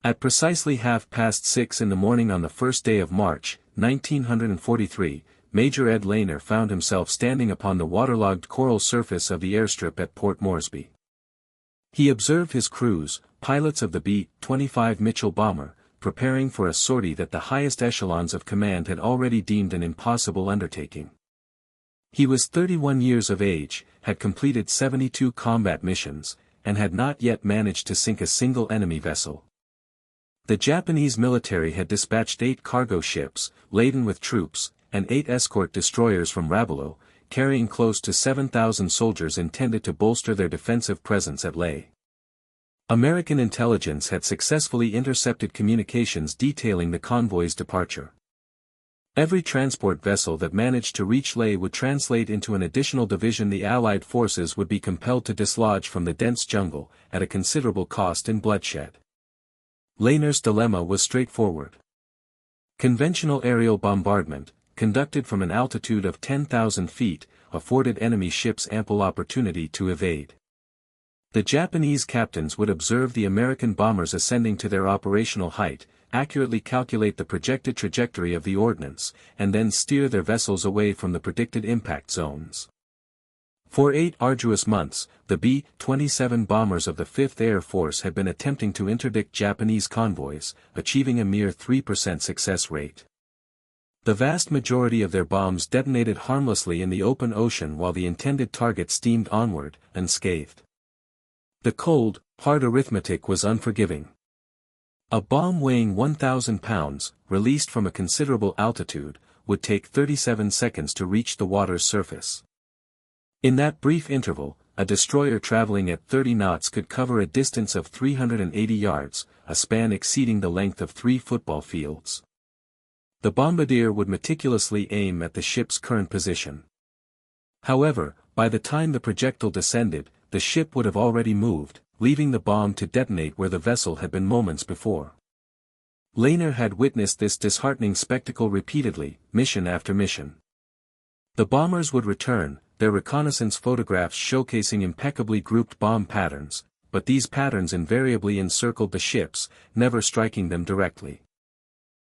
At precisely 6:30 in the morning on the first day of March, 1943, Major Ed Lehner found himself standing upon the waterlogged coral surface of the airstrip at Port Moresby. He observed his crews, pilots of the B-25 Mitchell bomber, preparing for a sortie that the highest echelons of command had already deemed an impossible undertaking. He was 31 years of age, had completed 72 combat missions, and had not yet managed to sink a single enemy vessel. The Japanese military had dispatched 8 cargo ships, laden with troops, and 8 escort destroyers from Rabaul, carrying close to 7,000 soldiers intended to bolster their defensive presence at Lae. American intelligence had successfully intercepted communications detailing the convoy's departure. Every transport vessel that managed to reach Lae would translate into an additional division the Allied forces would be compelled to dislodge from the dense jungle, at a considerable cost in bloodshed. Lehner's dilemma was straightforward. Conventional aerial bombardment, conducted from an altitude of 10,000 feet, afforded enemy ships ample opportunity to evade. The Japanese captains would observe the American bombers ascending to their operational height, accurately calculate the projected trajectory of the ordnance, and then steer their vessels away from the predicted impact zones. For 8 arduous months, the B-27 bombers of the 5th Air Force had been attempting to interdict Japanese convoys, achieving a mere 3% success rate. The vast majority of their bombs detonated harmlessly in the open ocean while the intended target steamed onward, unscathed. The cold, hard arithmetic was unforgiving. A bomb weighing 1,000 pounds, released from a considerable altitude, would take 37 seconds to reach the water's surface. In that brief interval, a destroyer traveling at 30 knots could cover a distance of 380 yards, a span exceeding the length of 3 football fields. The bombardier would meticulously aim at the ship's current position. However, by the time the projectile descended, the ship would have already moved, leaving the bomb to detonate where the vessel had been moments before. Lehner had witnessed this disheartening spectacle repeatedly, mission after mission. The bombers would return, their reconnaissance photographs showcasing impeccably grouped bomb patterns, but these patterns invariably encircled the ships, never striking them directly.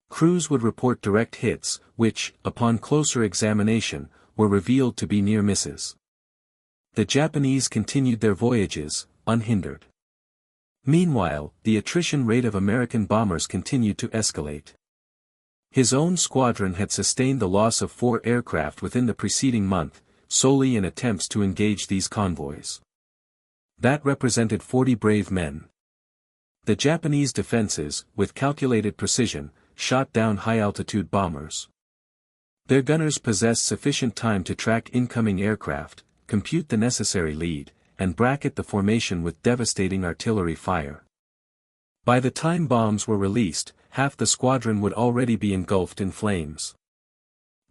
Crews would report direct hits, which, upon closer examination, were revealed to be near misses. The Japanese continued their voyages, unhindered. Meanwhile, the attrition rate of American bombers continued to escalate. His own squadron had sustained the loss of 4 aircraft within the preceding month, solely in attempts to engage these convoys. That represented 40 brave men. The Japanese defenses, with calculated precision, shot down high-altitude bombers. Their gunners possessed sufficient time to track incoming aircraft, compute the necessary lead, and bracket the formation with devastating artillery fire. By the time bombs were released, half the squadron would already be engulfed in flames.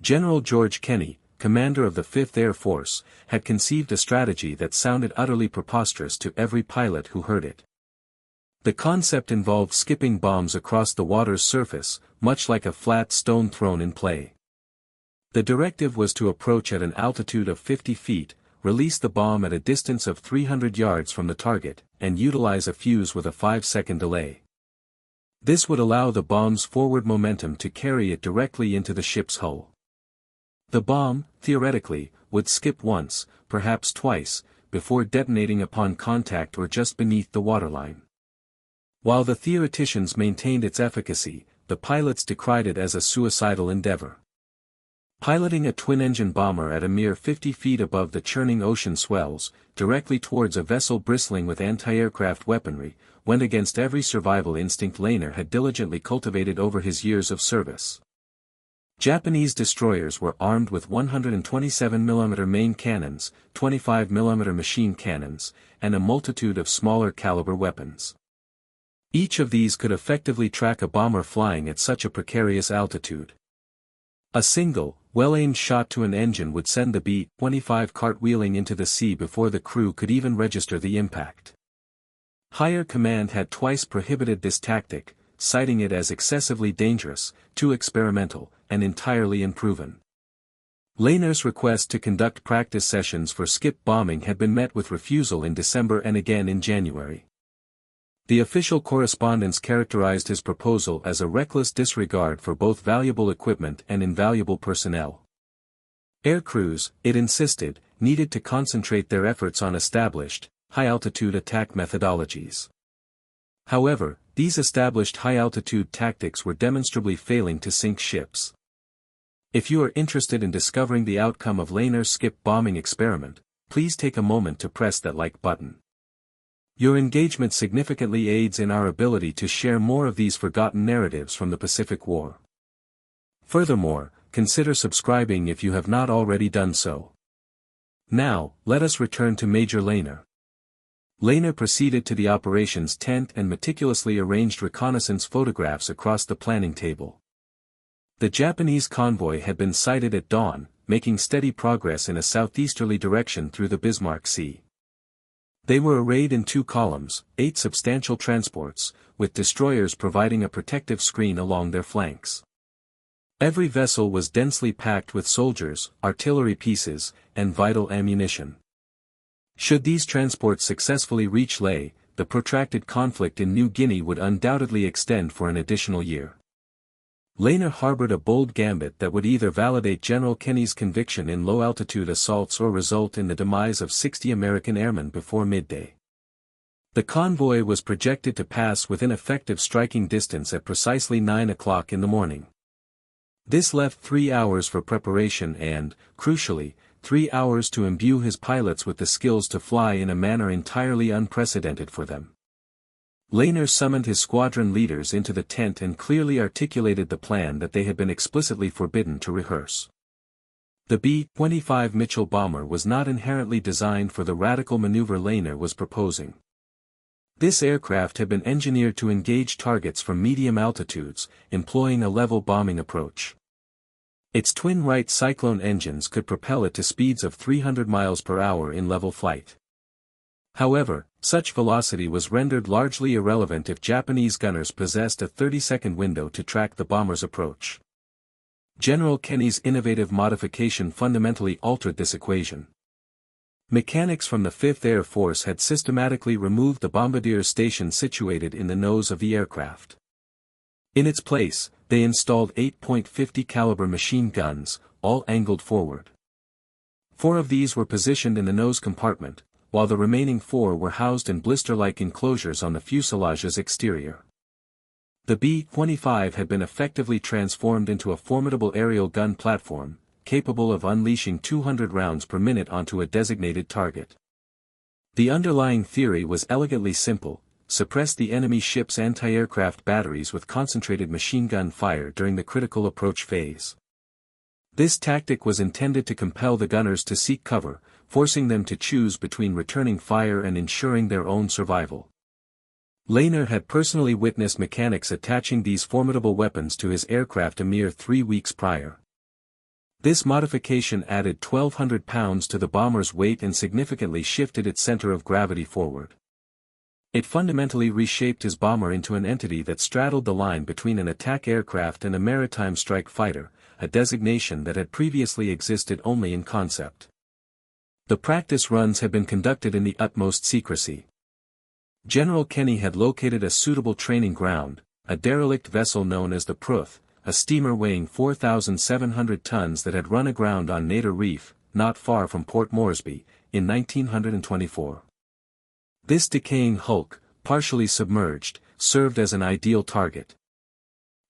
General George Kenney, commander of the 5th Air Force, had conceived a strategy that sounded utterly preposterous to every pilot who heard it. The concept involved skipping bombs across the water's surface, much like a flat stone thrown in play. The directive was to approach at an altitude of 50 feet, release the bomb at a distance of 300 yards from the target, and utilize a fuse with a 5-second delay. This would allow the bomb's forward momentum to carry it directly into the ship's hull. The bomb, theoretically, would skip once, perhaps twice, before detonating upon contact or just beneath the waterline. While the theoreticians maintained its efficacy, the pilots decried it as a suicidal endeavor. Piloting a twin-engine bomber at a mere 50 feet above the churning ocean swells, directly towards a vessel bristling with anti-aircraft weaponry, went against every survival instinct Lehner had diligently cultivated over his years of service. Japanese destroyers were armed with 127mm main cannons, 25mm machine cannons, and a multitude of smaller caliber weapons. Each of these could effectively track a bomber flying at such a precarious altitude. A single, well-aimed shot to an engine would send the B-25 cartwheeling into the sea before the crew could even register the impact. Higher command had twice prohibited this tactic, citing it as excessively dangerous, too experimental, and entirely unproven. Lehner's request to conduct practice sessions for skip bombing had been met with refusal in December and again in January. The official correspondence characterized his proposal as a reckless disregard for both valuable equipment and invaluable personnel. Air crews, it insisted, needed to concentrate their efforts on established, high-altitude attack methodologies. However, these established high-altitude tactics were demonstrably failing to sink ships. If you are interested in discovering the outcome of Lehner's skip bombing experiment, please take a moment to press that like button. Your engagement significantly aids in our ability to share more of these forgotten narratives from the Pacific War. Furthermore, consider subscribing if you have not already done so. Now, let us return to Major Lehner. Lehner proceeded to the operations tent and meticulously arranged reconnaissance photographs across the planning table. The Japanese convoy had been sighted at dawn, making steady progress in a southeasterly direction through the Bismarck Sea. They were arrayed in 2 columns, 8 substantial transports, with destroyers providing a protective screen along their flanks. Every vessel was densely packed with soldiers, artillery pieces, and vital ammunition. Should these transports successfully reach Lae, the protracted conflict in New Guinea would undoubtedly extend for an additional year. Lehner harbored a bold gambit that would either validate General Kenny's conviction in low-altitude assaults or result in the demise of 60 American airmen before midday. The convoy was projected to pass within effective striking distance at precisely 9 o'clock in the morning. This left 3 hours for preparation and, crucially, 3 hours to imbue his pilots with the skills to fly in a manner entirely unprecedented for them. Lehner summoned his squadron leaders into the tent and clearly articulated the plan that they had been explicitly forbidden to rehearse. The B-25 Mitchell bomber was not inherently designed for the radical maneuver Lehner was proposing. This aircraft had been engineered to engage targets from medium altitudes, employing a level bombing approach. Its twin Wright Cyclone engines could propel it to speeds of 300 miles per hour in level flight. However, such velocity was rendered largely irrelevant if Japanese gunners possessed a 30-second window to track the bomber's approach. General Kenny's innovative modification fundamentally altered this equation. Mechanics from the 5th Air Force had systematically removed the bombardier's station situated in the nose of the aircraft. In its place, they installed 8.50 caliber machine guns, all angled forward. 4 of these were positioned in the nose compartment, while the remaining 4 were housed in blister-like enclosures on the fuselage's exterior. The B-25 had been effectively transformed into a formidable aerial gun platform, capable of unleashing 200 rounds per minute onto a designated target. The underlying theory was elegantly simple: suppress the enemy ship's anti-aircraft batteries with concentrated machine gun fire during the critical approach phase. This tactic was intended to compel the gunners to seek cover, forcing them to choose between returning fire and ensuring their own survival. Lehner had personally witnessed mechanics attaching these formidable weapons to his aircraft a mere 3 weeks prior. This modification added 1,200 pounds to the bomber's weight and significantly shifted its center of gravity forward. It fundamentally reshaped his bomber into an entity that straddled the line between an attack aircraft and a maritime strike fighter, a designation that had previously existed only in concept. The practice runs had been conducted in the utmost secrecy. General Kenny had located a suitable training ground, a derelict vessel known as the Pruth, a steamer weighing 4,700 tons that had run aground on Nader Reef, not far from Port Moresby, in 1924. This decaying hulk, partially submerged, served as an ideal target.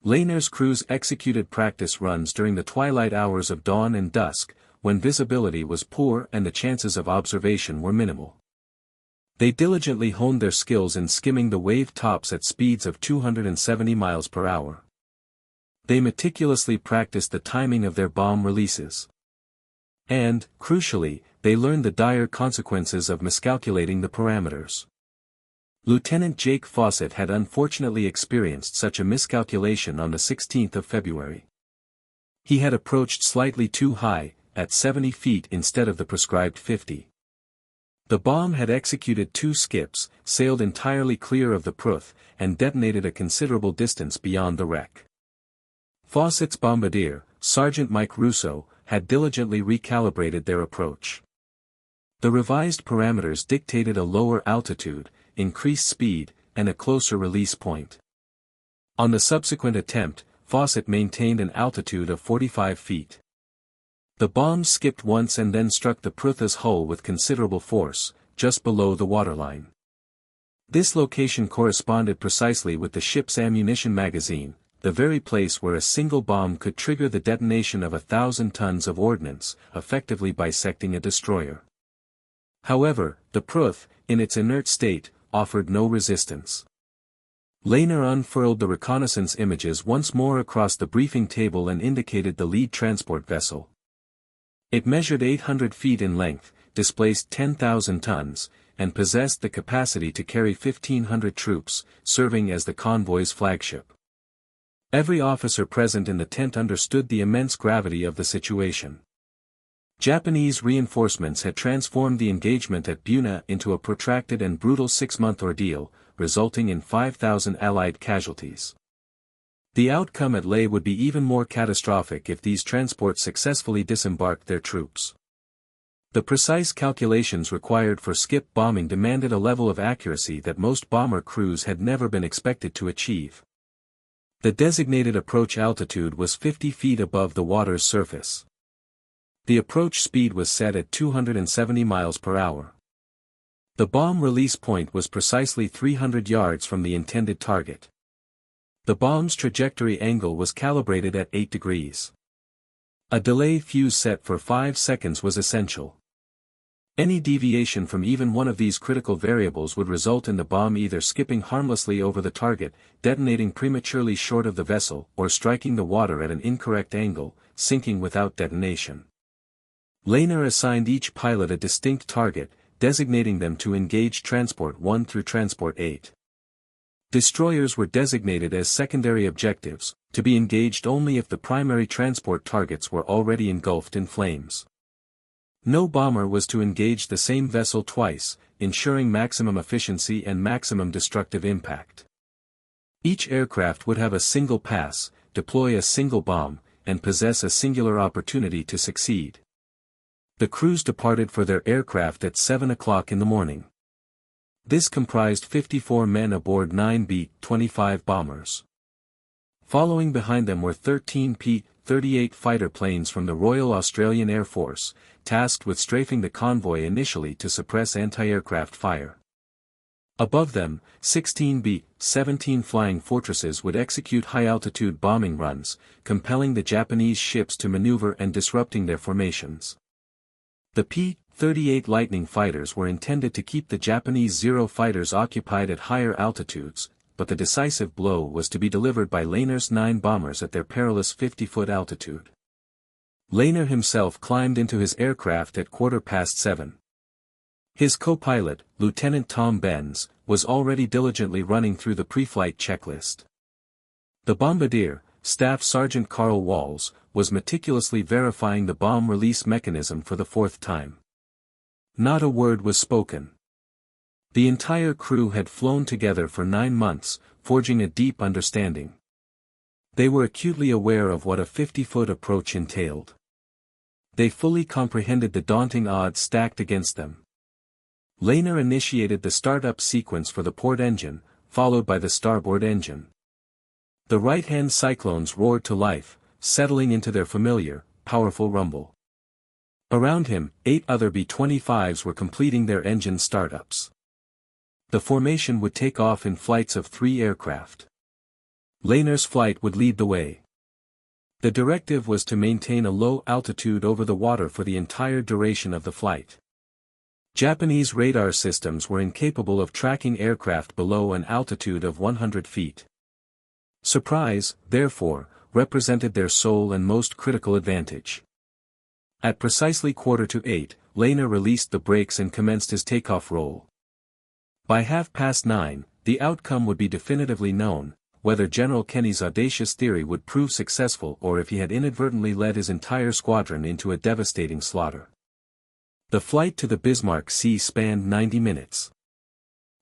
Lehner's crews executed practice runs during the twilight hours of dawn and dusk, when visibility was poor and the chances of observation were minimal. They diligently honed their skills in skimming the wave tops at speeds of 270 miles per hour. They meticulously practiced the timing of their bomb releases. And, crucially, they learned the dire consequences of miscalculating the parameters. Lieutenant Jake Fawcett had unfortunately experienced such a miscalculation on the 16th of February. He had approached slightly too high, at 70 feet instead of the prescribed 50. The bomb had executed 2 skips, sailed entirely clear of the Pruth, and detonated a considerable distance beyond the wreck. Fawcett's bombardier, Sergeant Mike Russo, had diligently recalibrated their approach. The revised parameters dictated a lower altitude, increased speed, and a closer release point. On the subsequent attempt, Fawcett maintained an altitude of 45 feet. The bomb skipped once and then struck the Prutha's hull with considerable force, just below the waterline. This location corresponded precisely with the ship's ammunition magazine, the very place where a single bomb could trigger the detonation of 1,000 tons of ordnance, effectively bisecting a destroyer. However, the Pruth, in its inert state, offered no resistance. Lehner unfurled the reconnaissance images once more across the briefing table and indicated the lead transport vessel. It measured 800 feet in length, displaced 10,000 tons, and possessed the capacity to carry 1,500 troops, serving as the convoy's flagship. Every officer present in the tent understood the immense gravity of the situation. Japanese reinforcements had transformed the engagement at Buna into a protracted and brutal 6-month ordeal, resulting in 5,000 Allied casualties. The outcome at Leh would be even more catastrophic if these transports successfully disembarked their troops. The precise calculations required for skip bombing demanded a level of accuracy that most bomber crews had never been expected to achieve. The designated approach altitude was 50 feet above the water's surface. The approach speed was set at 270 miles per hour. The bomb release point was precisely 300 yards from the intended target. The bomb's trajectory angle was calibrated at 8 degrees. A delay fuse set for 5 seconds was essential. Any deviation from even one of these critical variables would result in the bomb either skipping harmlessly over the target, detonating prematurely short of the vessel, or striking the water at an incorrect angle, sinking without detonation. Lehner assigned each pilot a distinct target, designating them to engage Transport 1 through Transport 8. Destroyers were designated as secondary objectives, to be engaged only if the primary transport targets were already engulfed in flames. No bomber was to engage the same vessel twice, ensuring maximum efficiency and maximum destructive impact. Each aircraft would have a single pass, deploy a single bomb, and possess a singular opportunity to succeed. The crews departed for their aircraft at 7 o'clock in the morning. This comprised 54 men aboard 9 B-25 bombers. Following behind them were 13 P-38 fighter planes from the Royal Australian Air Force, tasked with strafing the convoy initially to suppress anti-aircraft fire. Above them, 16 B-17 flying fortresses would execute high-altitude bombing runs, compelling the Japanese ships to maneuver and disrupting their formations. The P-38 Lightning fighters were intended to keep the Japanese Zero fighters occupied at higher altitudes, but the decisive blow was to be delivered by Lehner's 9 bombers at their perilous 50-foot altitude. Lehner himself climbed into his aircraft at 7:15. His co-pilot, Lieutenant Tom Benz, was already diligently running through the pre-flight checklist. The bombardier, Staff Sergeant Carl Walls, was meticulously verifying the bomb release mechanism for the 4th time. Not a word was spoken. The entire crew had flown together for 9 months, forging a deep understanding. They were acutely aware of what a 50-foot approach entailed. They fully comprehended the daunting odds stacked against them. Lehner initiated the start-up sequence for the port engine, followed by the starboard engine. The right-hand cyclones roared to life, settling into their familiar, powerful rumble. Around him, 8 other B-25s were completing their engine startups. The formation would take off in flights of 3 aircraft. Lehner's flight would lead the way. The directive was to maintain a low altitude over the water for the entire duration of the flight. Japanese radar systems were incapable of tracking aircraft below an altitude of 100 feet. Surprise, therefore, represented their sole and most critical advantage. At precisely 7:45, Lehner released the brakes and commenced his takeoff roll. By 9:30, the outcome would be definitively known, whether General Kenny's audacious theory would prove successful or if he had inadvertently led his entire squadron into a devastating slaughter. The flight to the Bismarck Sea spanned 90 minutes.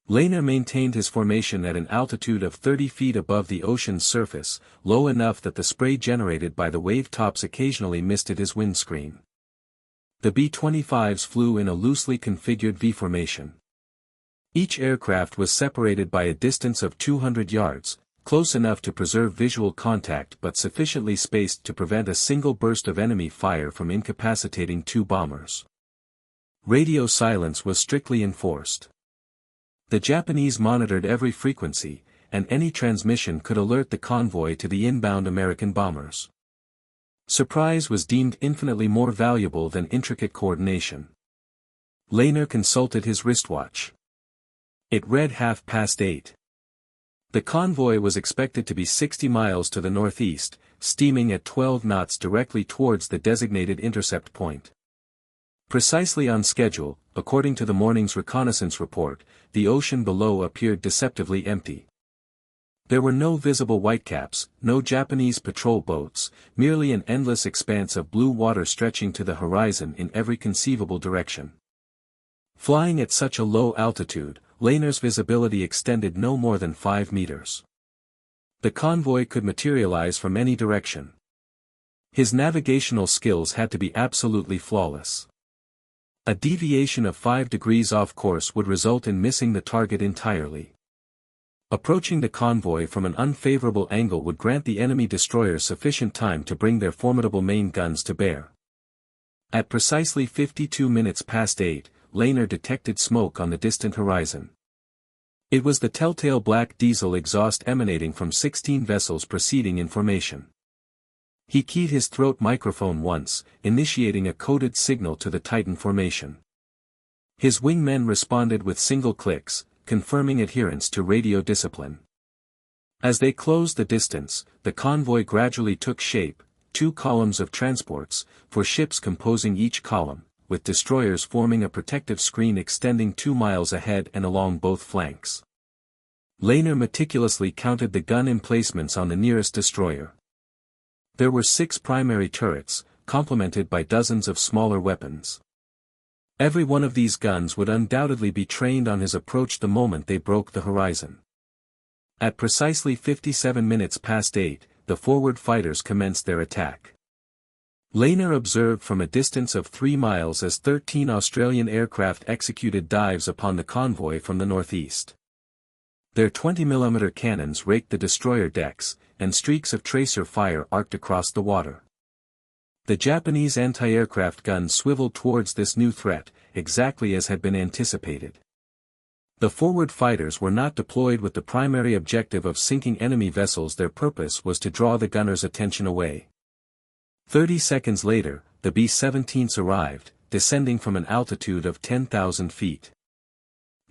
Lehner maintained his formation at an altitude of 30 feet above the ocean's surface, low enough that the spray generated by the wave tops occasionally misted his windscreen. The B-25s flew in a loosely configured V formation. Each aircraft was separated by a distance of 200 yards, close enough to preserve visual contact but sufficiently spaced to prevent a single burst of enemy fire from incapacitating two bombers. Radio silence was strictly enforced. The Japanese monitored every frequency, and any transmission could alert the convoy to the inbound American bombers. Surprise was deemed infinitely more valuable than intricate coordination. Lehner consulted his wristwatch. It read 8:30. The convoy was expected to be 60 miles to the northeast, steaming at 12 knots directly towards the designated intercept point. Precisely on schedule, according to the morning's reconnaissance report, the ocean below appeared deceptively empty. There were no visible whitecaps, no Japanese patrol boats, merely an endless expanse of blue water stretching to the horizon in every conceivable direction. Flying at such a low altitude, Lehner's visibility extended no more than 5 meters. The convoy could materialize from any direction. His navigational skills had to be absolutely flawless. A deviation of 5 degrees off course would result in missing the target entirely. Approaching the convoy from an unfavorable angle would grant the enemy destroyers sufficient time to bring their formidable main guns to bear. At precisely 8:52, Lehner detected smoke on the distant horizon. It was the telltale black diesel exhaust emanating from 16 vessels proceeding in formation. He keyed his throat microphone once, initiating a coded signal to the Titan formation. His wingmen responded with single clicks, confirming adherence to radio discipline. As they closed the distance, the convoy gradually took shape, 2 columns of transports, for ships composing each column, with destroyers forming a protective screen extending 2 miles ahead and along both flanks. Lehner meticulously counted the gun emplacements on the nearest destroyer. There were 6 primary turrets, complemented by dozens of smaller weapons. Every one of these guns would undoubtedly be trained on his approach the moment they broke the horizon. At precisely 8:57, the forward fighters commenced their attack. Lehner observed from a distance of 3 miles as 13 Australian aircraft executed dives upon the convoy from the northeast. Their 20mm cannons raked the destroyer decks, and streaks of tracer fire arced across the water. The Japanese anti-aircraft guns swiveled towards this new threat, exactly as had been anticipated. The forward fighters were not deployed with the primary objective of sinking enemy vessels. Their purpose was to draw the gunners' attention away. 30 seconds later, the B-17s arrived, descending from an altitude of 10,000 feet.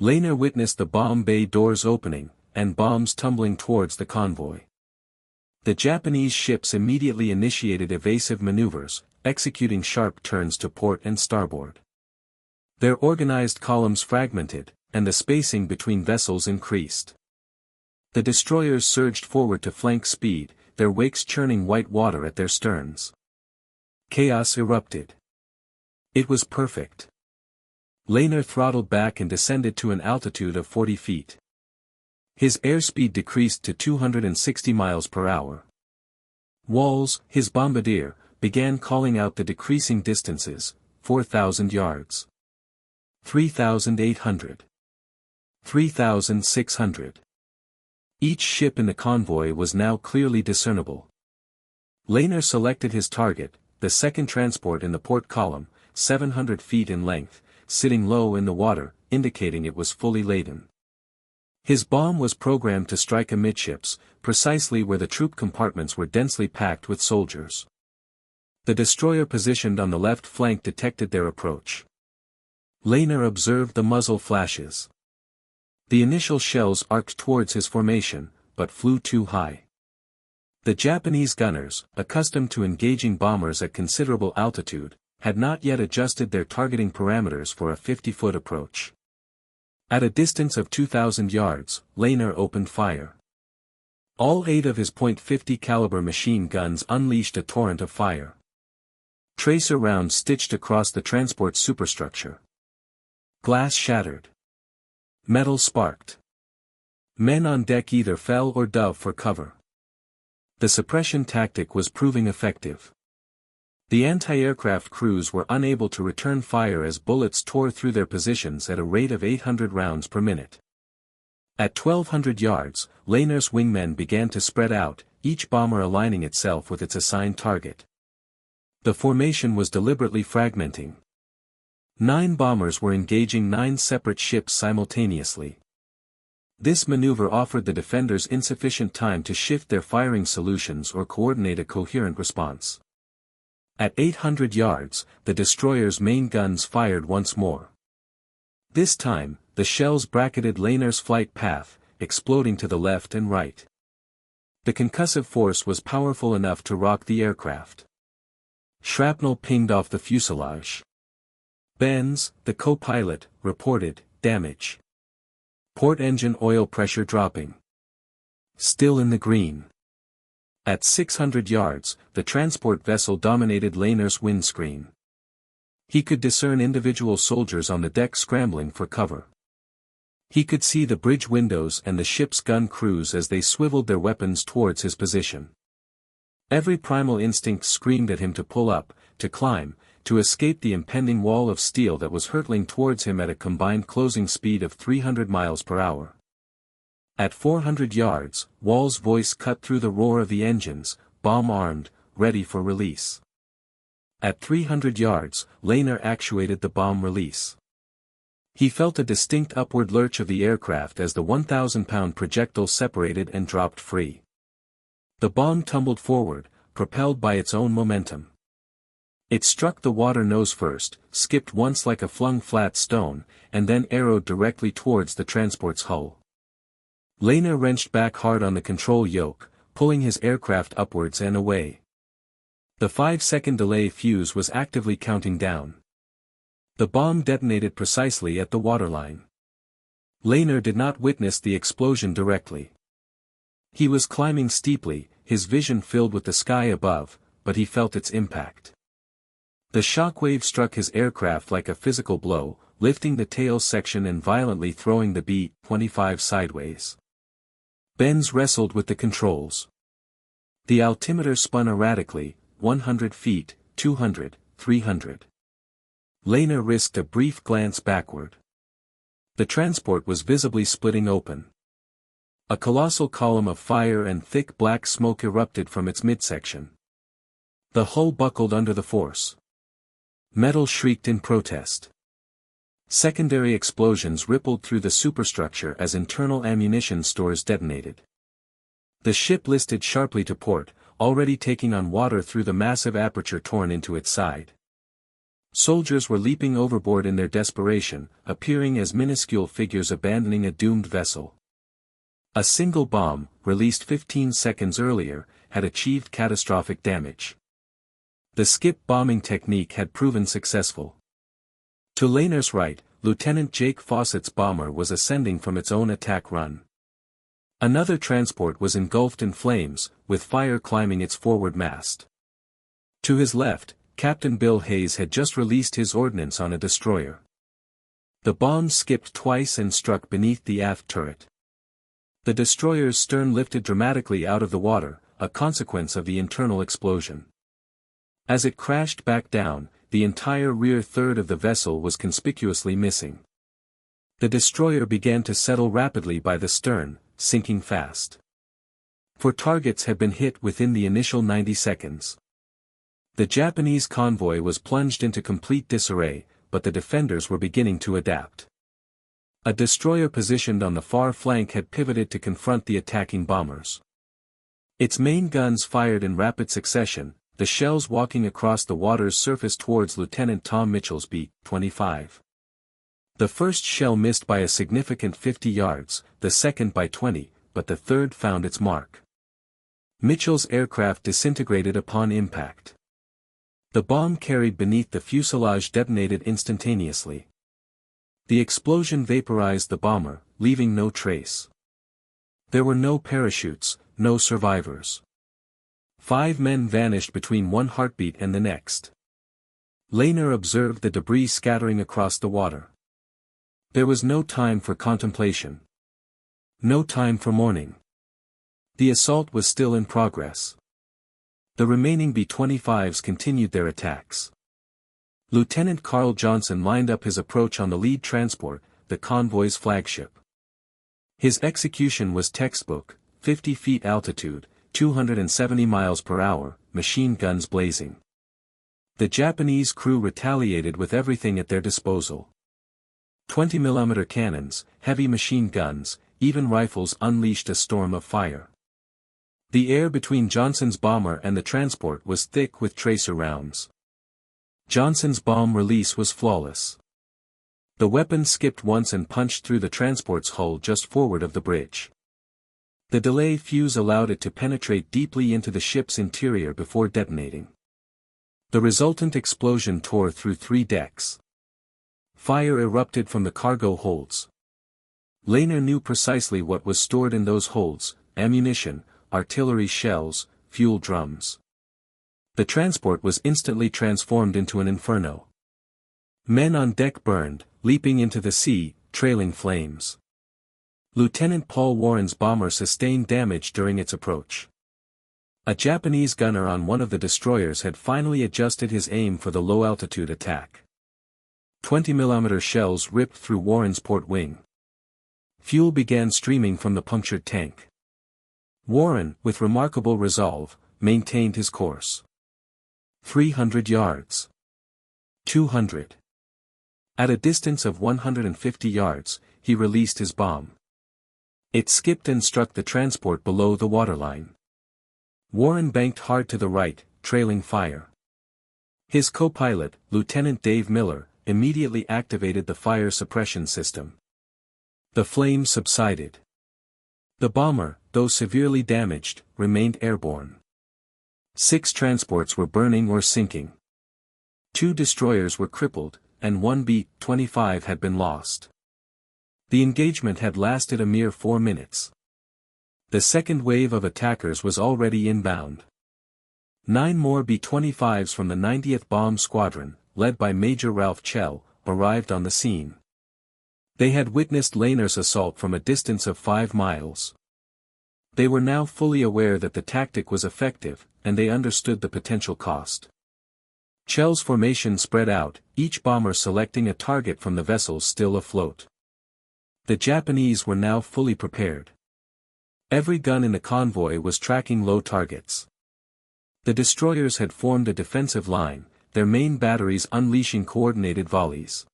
Lehner witnessed the bomb bay doors opening, and bombs tumbling towards the convoy. The Japanese ships immediately initiated evasive maneuvers, executing sharp turns to port and starboard. Their organized columns fragmented, and the spacing between vessels increased. The destroyers surged forward to flank speed, their wakes churning white water at their sterns. Chaos erupted. It was perfect. Lehner throttled back and descended to an altitude of 40 feet. His airspeed decreased to 260 miles per hour. Walls, his bombardier, began calling out the decreasing distances: 4,000 yards. 3,800. 3,600. Each ship in the convoy was now clearly discernible. Lehner selected his target, the second transport in the port column, 700 feet in length, sitting low in the water, indicating it was fully laden. His bomb was programmed to strike amidships, precisely where the troop compartments were densely packed with soldiers. The destroyer positioned on the left flank detected their approach. Lehner observed the muzzle flashes. The initial shells arced towards his formation, but flew too high. The Japanese gunners, accustomed to engaging bombers at considerable altitude, had not yet adjusted their targeting parameters for a 50-foot approach. At a distance of 2,000 yards, Lehner opened fire. All 8 of his .50 caliber machine guns unleashed a torrent of fire. Tracer rounds stitched across the transport superstructure. Glass shattered. Metal sparked. Men on deck either fell or dove for cover. The suppression tactic was proving effective. The anti-aircraft crews were unable to return fire as bullets tore through their positions at a rate of 800 rounds per minute. At 1,200 yards, Lehner's wingmen began to spread out, each bomber aligning itself with its assigned target. The formation was deliberately fragmenting. 9 bombers were engaging 9 separate ships simultaneously. This maneuver offered the defenders insufficient time to shift their firing solutions or coordinate a coherent response. At 800 yards, the destroyer's main guns fired once more. This time, the shells bracketed Lehner's flight path, exploding to the left and right. The concussive force was powerful enough to rock the aircraft. Shrapnel pinged off the fuselage. Benz, the co-pilot, reported damage. Port engine oil pressure dropping. Still in the green. At 600 yards, the transport vessel dominated Lehner's windscreen. He could discern individual soldiers on the deck scrambling for cover. He could see the bridge windows and the ship's gun crews as they swiveled their weapons towards his position. Every primal instinct screamed at him to pull up, to climb, to escape the impending wall of steel that was hurtling towards him at a combined closing speed of 300 miles per hour. At 400 yards, Wall's voice cut through the roar of the engines, bomb-armed, ready for release. At 300 yards, Lehner actuated the bomb release. He felt a distinct upward lurch of the aircraft as the 1,000-pound projectile separated and dropped free. The bomb tumbled forward, propelled by its own momentum. It struck the water nose first, skipped once like a flung flat stone, and then arrowed directly towards the transport's hull. Lehner wrenched back hard on the control yoke, pulling his aircraft upwards and away. The 5-second delay fuse was actively counting down. The bomb detonated precisely at the waterline. Lehner did not witness the explosion directly. He was climbing steeply, his vision filled with the sky above, but he felt its impact. The shockwave struck his aircraft like a physical blow, lifting the tail section and violently throwing the B-25 sideways. Benz wrestled with the controls. The altimeter spun erratically, 100 feet, 200, 300. Lehner risked a brief glance backward. The transport was visibly splitting open. A colossal column of fire and thick black smoke erupted from its midsection. The hull buckled under the force. Metal shrieked in protest. Secondary explosions rippled through the superstructure as internal ammunition stores detonated. The ship listed sharply to port, already taking on water through the massive aperture torn into its side. Soldiers were leaping overboard in their desperation, appearing as minuscule figures abandoning a doomed vessel. A single bomb, released 15 seconds earlier, had achieved catastrophic damage. The skip bombing technique had proven successful. To Lehner's right, Lieutenant Jake Fawcett's bomber was ascending from its own attack run. Another transport was engulfed in flames, with fire climbing its forward mast. To his left, Captain Bill Hayes had just released his ordnance on a destroyer. The bomb skipped twice and struck beneath the aft turret. The destroyer's stern lifted dramatically out of the water, a consequence of the internal explosion. As it crashed back down, the entire rear third of the vessel was conspicuously missing. The destroyer began to settle rapidly by the stern, sinking fast. 4 targets had been hit within the initial 90 seconds. The Japanese convoy was plunged into complete disarray, but the defenders were beginning to adapt. A destroyer positioned on the far flank had pivoted to confront the attacking bombers. Its main guns fired in rapid succession, the shells walking across the water's surface towards Lieutenant Tom Mitchell's B-25. The first shell missed by a significant 50 yards, the second by 20, but the third found its mark. Mitchell's aircraft disintegrated upon impact. The bomb carried beneath the fuselage detonated instantaneously. The explosion vaporized the bomber, leaving no trace. There were no parachutes, no survivors. 5 men vanished between one heartbeat and the next. Lehner observed the debris scattering across the water. There was no time for contemplation. No time for mourning. The assault was still in progress. The remaining B-25s continued their attacks. Lieutenant Carl Johnson lined up his approach on the lead transport, the convoy's flagship. His execution was textbook, 50 feet altitude, 270 miles per hour, machine guns blazing. The Japanese crew retaliated with everything at their disposal. 20mm cannons, heavy machine guns, even rifles unleashed a storm of fire. The air between Johnson's bomber and the transport was thick with tracer rounds. Johnson's bomb release was flawless. The weapon skipped once and punched through the transport's hull just forward of the bridge. The delay fuse allowed it to penetrate deeply into the ship's interior before detonating. The resultant explosion tore through 3 decks. Fire erupted from the cargo holds. Laner knew precisely what was stored in those holds: ammunition, artillery shells, fuel drums. The transport was instantly transformed into an inferno. Men on deck burned, leaping into the sea, trailing flames. Lieutenant Paul Warren's bomber sustained damage during its approach. A Japanese gunner on one of the destroyers had finally adjusted his aim for the low-altitude attack. 20mm shells ripped through Warren's port wing. Fuel began streaming from the punctured tank. Warren, with remarkable resolve, maintained his course. 300 yards. 200. At a distance of 150 yards, he released his bomb. It skipped and struck the transport below the waterline. Warren banked hard to the right, trailing fire. His co-pilot, Lieutenant Dave Miller, immediately activated the fire suppression system. The flames subsided. The bomber, though severely damaged, remained airborne. 6 transports were burning or sinking. 2 destroyers were crippled, and 1 B-25 had been lost. The engagement had lasted a mere 4 minutes. The second wave of attackers was already inbound. 9 more B-25s from the 90th Bomb Squadron, led by Major Ralph Chell, arrived on the scene. They had witnessed Laner's assault from a distance of 5 miles. They were now fully aware that the tactic was effective, and they understood the potential cost. Chell's formation spread out, each bomber selecting a target from the vessels still afloat. The Japanese were now fully prepared. Every gun in the convoy was tracking low targets. The destroyers had formed a defensive line, their main batteries unleashing coordinated volleys.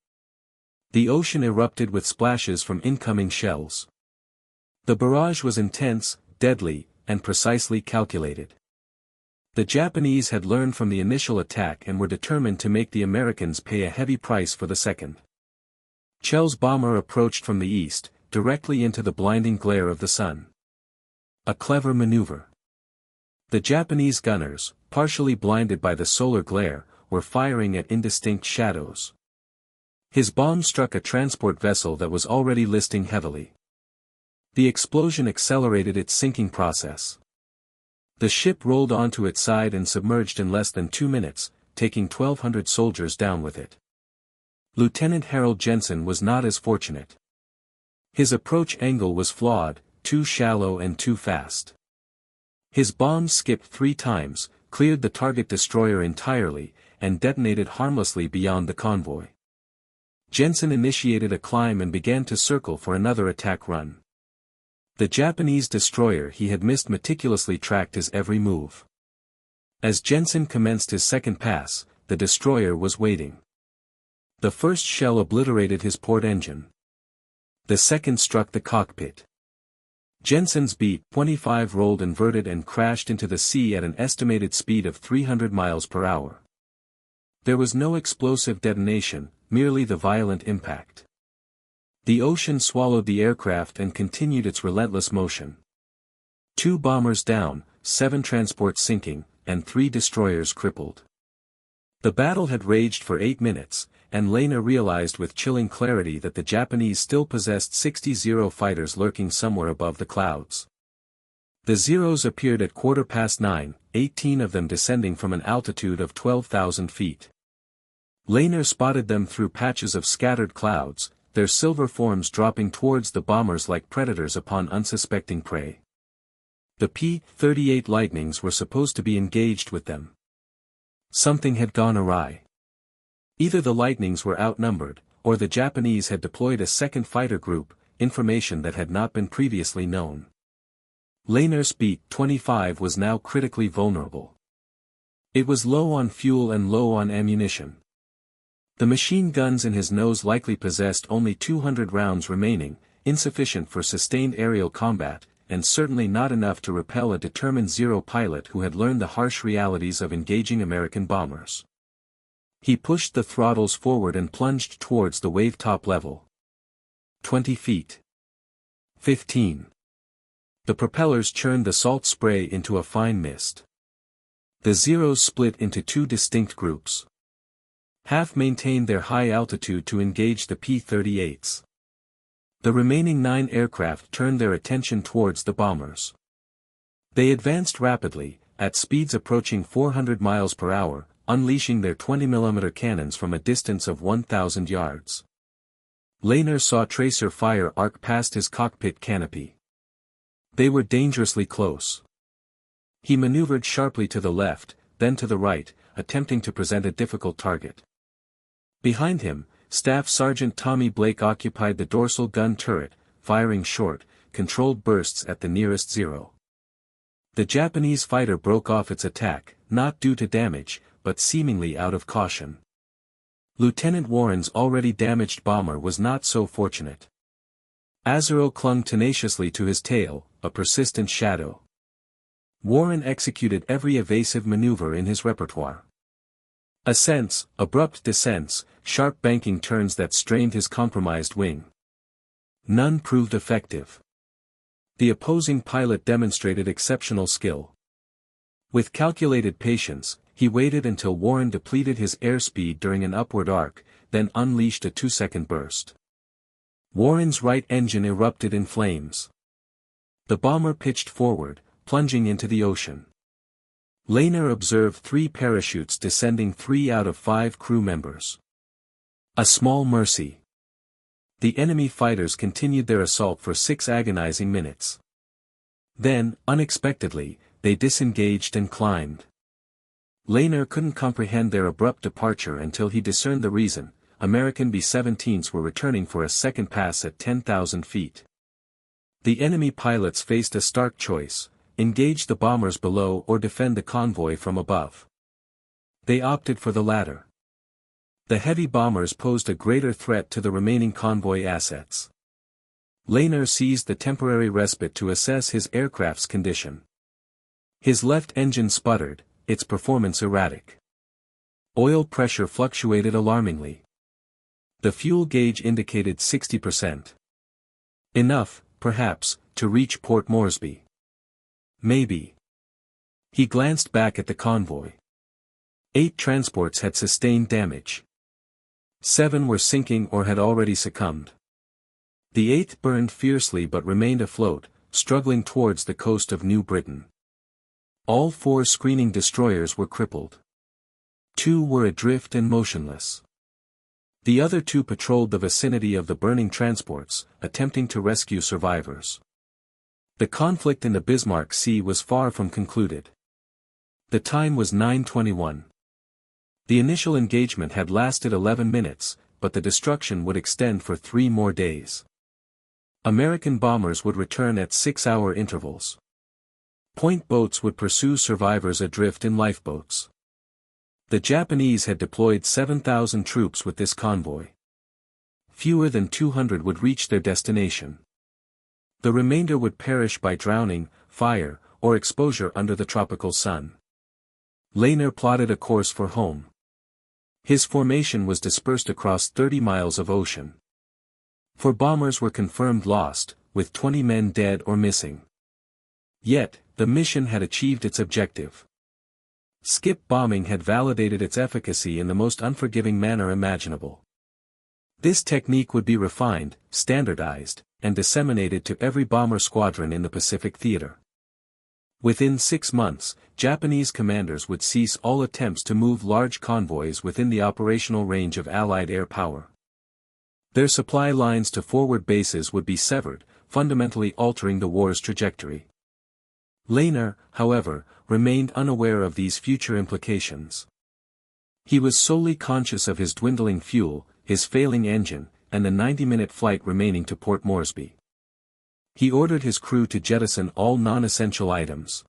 The ocean erupted with splashes from incoming shells. The barrage was intense, deadly, and precisely calculated. The Japanese had learned from the initial attack and were determined to make the Americans pay a heavy price for the second. Chell's bomber approached from the east, directly into the blinding glare of the sun. A clever maneuver. The Japanese gunners, partially blinded by the solar glare, were firing at indistinct shadows. His bomb struck a transport vessel that was already listing heavily. The explosion accelerated its sinking process. The ship rolled onto its side and submerged in less than 2 minutes, taking 1,200 soldiers down with it. Lieutenant Harold Jensen was not as fortunate. His approach angle was flawed, too shallow and too fast. His bomb skipped 3 times, cleared the target destroyer entirely, and detonated harmlessly beyond the convoy. Jensen initiated a climb and began to circle for another attack run. The Japanese destroyer he had missed meticulously tracked his every move. As Jensen commenced his second pass, the destroyer was waiting. The first shell obliterated his port engine. The second struck the cockpit. Jensen's B-25 rolled inverted and crashed into the sea at an estimated speed of 300 miles per hour. There was no explosive detonation, merely the violent impact. The ocean swallowed the aircraft and continued its relentless motion. 2 bombers down, 7 transports sinking, and 3 destroyers crippled. The battle had raged for 8 minutes, and Laner realized with chilling clarity that the Japanese still possessed 60 Zero fighters lurking somewhere above the clouds. The Zeros appeared at 9:15, 18 of them descending from an altitude of 12,000 feet. Laner spotted them through patches of scattered clouds, their silver forms dropping towards the bombers like predators upon unsuspecting prey. The P-38 Lightnings were supposed to be engaged with them. Something had gone awry. Either the Lightnings were outnumbered, or the Japanese had deployed a second fighter group, information that had not been previously known. Lainer's B-25 was now critically vulnerable. It was low on fuel and low on ammunition. The machine guns in his nose likely possessed only 200 rounds remaining, insufficient for sustained aerial combat, and certainly not enough to repel a determined Zero pilot who had learned the harsh realities of engaging American bombers. He pushed the throttles forward and plunged towards the wave-top level. 20 feet. 15. The propellers churned the salt spray into a fine mist. The Zeros split into two distinct groups. Half maintained their high altitude to engage the P-38s. The remaining 9 aircraft turned their attention towards the bombers. They advanced rapidly, at speeds approaching 400 miles per hour, unleashing their 20mm cannons from a distance of 1,000 yards. Lainer saw tracer fire arc past his cockpit canopy. They were dangerously close. He maneuvered sharply to the left, then to the right, attempting to present a difficult target. Behind him, Staff Sergeant Tommy Blake occupied the dorsal gun turret, firing short, controlled bursts at the nearest Zero. The Japanese fighter broke off its attack, not due to damage, but seemingly out of caution. Lieutenant Warren's already damaged bomber was not so fortunate. Azuro clung tenaciously to his tail, a persistent shadow. Warren executed every evasive maneuver in his repertoire. Ascents, abrupt descents, sharp banking turns that strained his compromised wing. None proved effective. The opposing pilot demonstrated exceptional skill. With calculated patience, he waited until Warren depleted his airspeed during an upward arc, then unleashed a 2-second burst. Warren's right engine erupted in flames. The bomber pitched forward, plunging into the ocean. Lainer observed 3 parachutes descending 3 out of 5 crew members. A small mercy. The enemy fighters continued their assault for 6 agonizing minutes. Then, unexpectedly, they disengaged and climbed. Lainer couldn't comprehend their abrupt departure until he discerned the reason. American B-17s were returning for a second pass at 10,000 feet. The enemy pilots faced a stark choice: engage the bombers below or defend the convoy from above. They opted for the latter. The heavy bombers posed a greater threat to the remaining convoy assets. Lainer seized the temporary respite to assess his aircraft's condition. His left engine sputtered, its performance erratic. Oil pressure fluctuated alarmingly. The fuel gauge indicated 60%. Enough, perhaps, to reach Port Moresby. Maybe. He glanced back at the convoy. 8 transports had sustained damage. 7 were sinking or had already succumbed. The 8th burned fiercely but remained afloat, struggling towards the coast of New Britain. All 4 screening destroyers were crippled. 2 were adrift and motionless. The other 2 patrolled the vicinity of the burning transports, attempting to rescue survivors. The conflict in the Bismarck Sea was far from concluded. The time was 9:21. The initial engagement had lasted 11 minutes, but the destruction would extend for 3 more days. American bombers would return at 6-hour intervals. Point boats would pursue survivors adrift in lifeboats. The Japanese had deployed 7,000 troops with this convoy. Fewer than 200 would reach their destination. The remainder would perish by drowning, fire, or exposure under the tropical sun. Lainer plotted a course for home. His formation was dispersed across 30 miles of ocean. 4 bombers were confirmed lost, with 20 men dead or missing. Yet, the mission had achieved its objective. Skip bombing had validated its efficacy in the most unforgiving manner imaginable. This technique would be refined, standardized, and disseminated to every bomber squadron in the Pacific Theater. Within 6 months, Japanese commanders would cease all attempts to move large convoys within the operational range of Allied air power. Their supply lines to forward bases would be severed, fundamentally altering the war's trajectory. Lainer, however, remained unaware of these future implications. He was solely conscious of his dwindling fuel, his failing engine, and the 90-minute flight remaining to Port Moresby. He ordered his crew to jettison all non-essential items.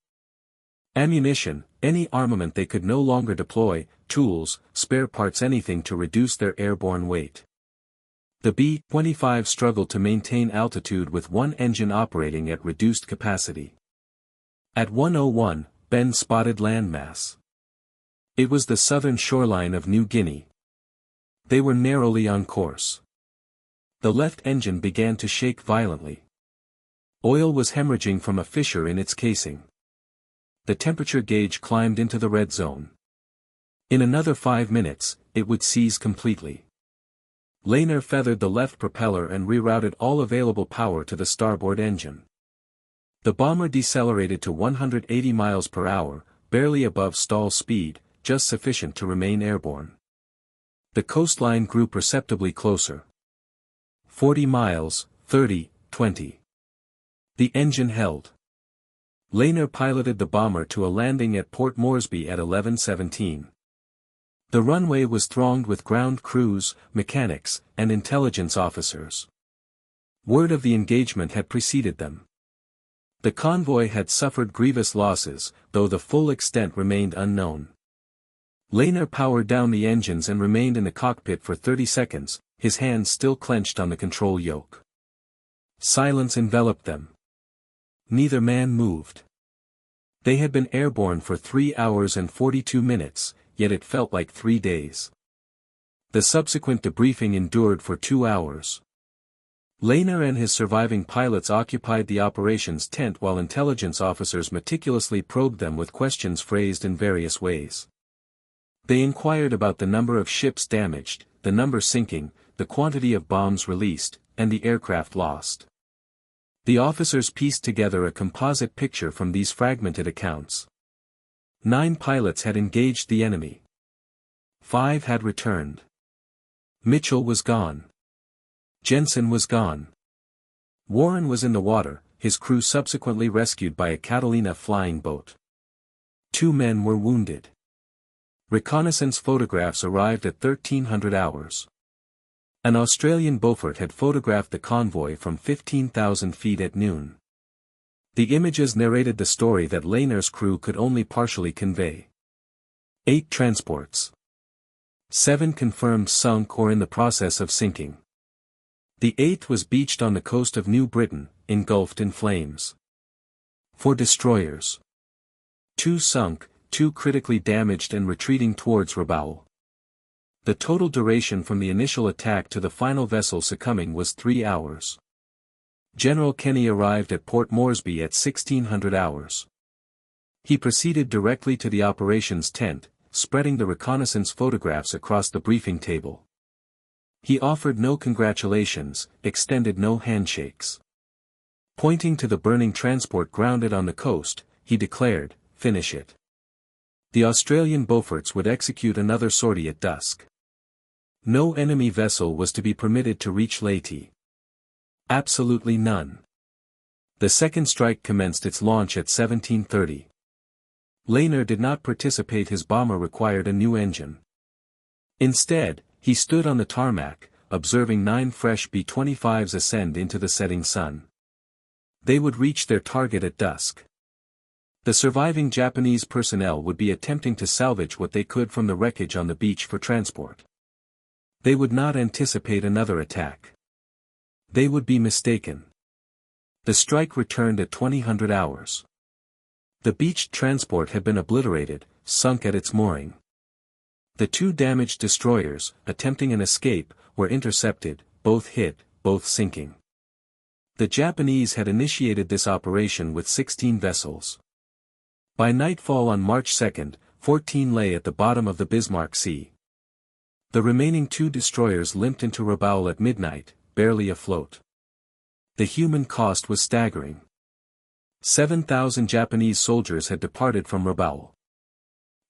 Ammunition, any armament they could no longer deploy, tools, spare parts, anything to reduce their airborne weight. The B-25 struggled to maintain altitude with one engine operating at reduced capacity. At 1:01, Ben spotted landmass. It was the southern shoreline of New Guinea. They were narrowly on course. The left engine began to shake violently. Oil was hemorrhaging from a fissure in its casing. The temperature gauge climbed into the red zone. In another 5 minutes, it would seize completely. Laner feathered the left propeller and rerouted all available power to the starboard engine. The bomber decelerated to 180 miles per hour, barely above stall speed, just sufficient to remain airborne. The coastline grew perceptibly closer. 40 miles, 30, 20. The engine held. Laner piloted the bomber to a landing at Port Moresby at 11:17. The runway was thronged with ground crews, mechanics, and intelligence officers. Word of the engagement had preceded them. The convoy had suffered grievous losses, though the full extent remained unknown. Laner powered down the engines and remained in the cockpit for 30 seconds, his hands still clenched on the control yoke. Silence enveloped them. Neither man moved. They had been airborne for 3 hours and 42 minutes, yet it felt like 3 days. The subsequent debriefing endured for 2 hours. Laner and his surviving pilots occupied the operations tent while intelligence officers meticulously probed them with questions phrased in various ways. They inquired about the number of ships damaged, the number sinking, the quantity of bombs released, and the aircraft lost. The officers pieced together a composite picture from these fragmented accounts. 9 pilots had engaged the enemy. 5 had returned. Mitchell was gone. Jensen was gone. Warren was in the water, his crew subsequently rescued by a Catalina flying boat. 2 men were wounded. Reconnaissance photographs arrived at 1300 hours. An Australian Beaufort had photographed the convoy from 15,000 feet at noon. The images narrated the story that Laner's crew could only partially convey. 8 transports. 7 confirmed sunk or in the process of sinking. The 8th was beached on the coast of New Britain, engulfed in flames. 4 destroyers. 2 sunk, 2 critically damaged and retreating towards Rabaul. The total duration from the initial attack to the final vessel succumbing was 3 hours. General Kenny arrived at Port Moresby at 1600 hours. He proceeded directly to the operations tent, spreading the reconnaissance photographs across the briefing table. He offered no congratulations, extended no handshakes. Pointing to the burning transport grounded on the coast, he declared, "Finish it." The Australian Beauforts would execute another sortie at dusk. No enemy vessel was to be permitted to reach Leyte. Absolutely none. The second strike commenced its launch at 17:30. Laner did not participate. His bomber required a new engine. Instead, he stood on the tarmac, observing 9 fresh B-25s ascend into the setting sun. They would reach their target at dusk. The surviving Japanese personnel would be attempting to salvage what they could from the wreckage on the beach for transport. They would not anticipate another attack. They would be mistaken. The strike returned at 2000 hours. The beached transport had been obliterated, sunk at its mooring. The 2 damaged destroyers, attempting an escape, were intercepted, both hit, both sinking. The Japanese had initiated this operation with 16 vessels. By nightfall on March 2, 14 lay at the bottom of the Bismarck Sea. The remaining 2 destroyers limped into Rabaul at midnight, barely afloat. The human cost was staggering. 7,000 Japanese soldiers had departed from Rabaul.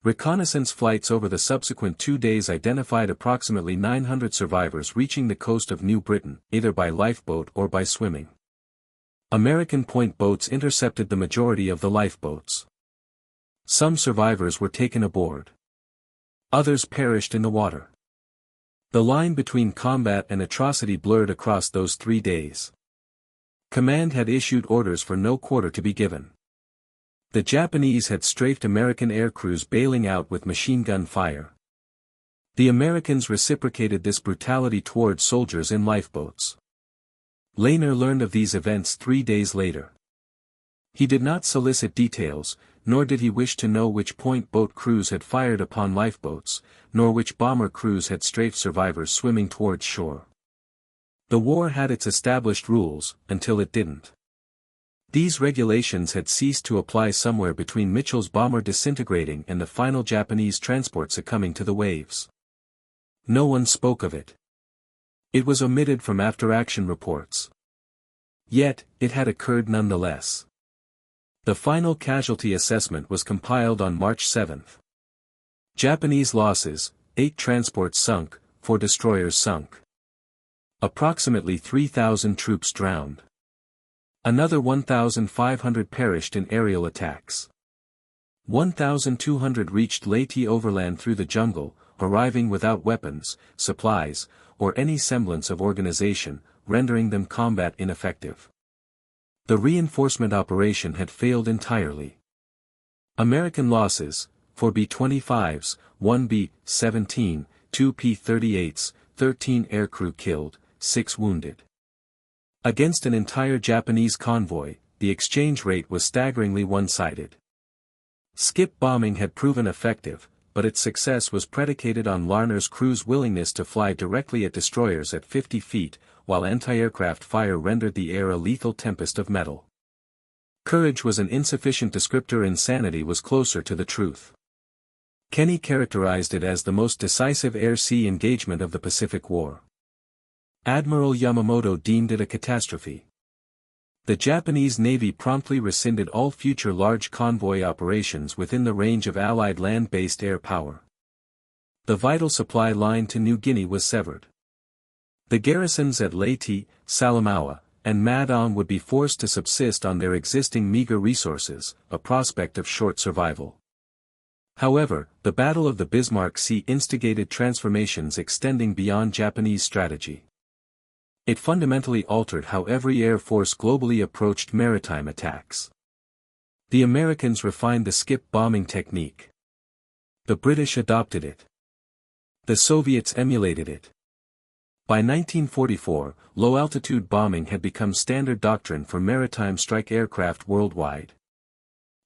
Reconnaissance flights over the subsequent 2 days identified approximately 900 survivors reaching the coast of New Britain, either by lifeboat or by swimming. American point boats intercepted the majority of the lifeboats. Some survivors were taken aboard. Others perished in the water. The line between combat and atrocity blurred across those 3 days. Command had issued orders for no quarter to be given. The Japanese had strafed American aircrews bailing out with machine gun fire. The Americans reciprocated this brutality toward soldiers in lifeboats. Laner learned of these events 3 days later. He did not solicit details, nor did he wish to know which point boat crews had fired upon lifeboats, nor which bomber crews had strafed survivors swimming towards shore. The war had its established rules, until it didn't. These regulations had ceased to apply somewhere between Mitchell's bomber disintegrating and the final Japanese transport succumbing to the waves. No one spoke of it. It was omitted from after-action reports. Yet, it had occurred nonetheless. The final casualty assessment was compiled on March 7. Japanese losses: 8 transports sunk, 4 destroyers sunk. Approximately 3,000 troops drowned. Another 1,500 perished in aerial attacks. 1,200 reached Leyte overland through the jungle, arriving without weapons, supplies, or any semblance of organization, rendering them combat ineffective. The reinforcement operation had failed entirely. American losses: 4 B-25s, 1 B-17, 2 P-38s, 13 aircrew killed, 6 wounded. Against an entire Japanese convoy, the exchange rate was staggeringly one-sided. Skip bombing had proven effective, but its success was predicated on Larner's crew's willingness to fly directly at destroyers at 50 feet, while anti-aircraft fire rendered the air a lethal tempest of metal. Courage was an insufficient descriptor, insanity was closer to the truth. Kenny characterized it as the most decisive air-sea engagement of the Pacific War. Admiral Yamamoto deemed it a catastrophe. The Japanese Navy promptly rescinded all future large convoy operations within the range of Allied land-based air power. The vital supply line to New Guinea was severed. The garrisons at Leyte, Salamaua, and Madon would be forced to subsist on their existing meager resources, a prospect of short survival. However, the Battle of the Bismarck Sea instigated transformations extending beyond Japanese strategy. It fundamentally altered how every air force globally approached maritime attacks. The Americans refined the skip bombing technique. The British adopted it. The Soviets emulated it. By 1944, low-altitude bombing had become standard doctrine for maritime strike aircraft worldwide.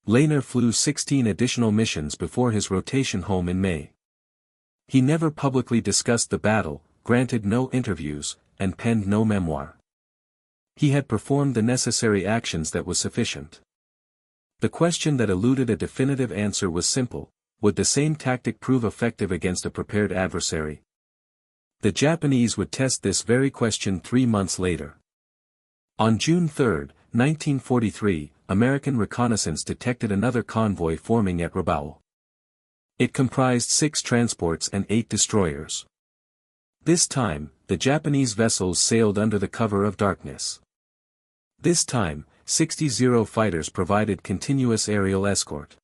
Laner flew 16 additional missions before his rotation home in May. He never publicly discussed the battle, granted no interviews, and penned no memoir. He had performed the necessary actions that was sufficient. The question that eluded a definitive answer was simple: would the same tactic prove effective against a prepared adversary? The Japanese would test this very question 3 months later. On June 3, 1943, American reconnaissance detected another convoy forming at Rabaul. It comprised 6 transports and 8 destroyers. This time, the Japanese vessels sailed under the cover of darkness. This time, 60 Zero fighters provided continuous aerial escort.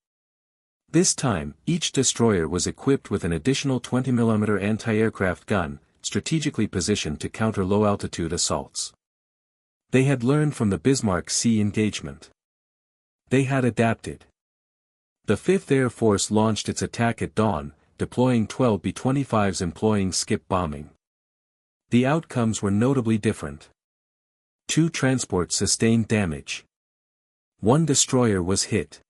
This time, each destroyer was equipped with an additional 20mm anti-aircraft gun, strategically positioned to counter low-altitude assaults. They had learned from the Bismarck Sea engagement. They had adapted. The 5th Air Force launched its attack at dawn, deploying 12 B-25s employing skip bombing. The outcomes were notably different. 2 transports sustained damage. 1 destroyer was hit.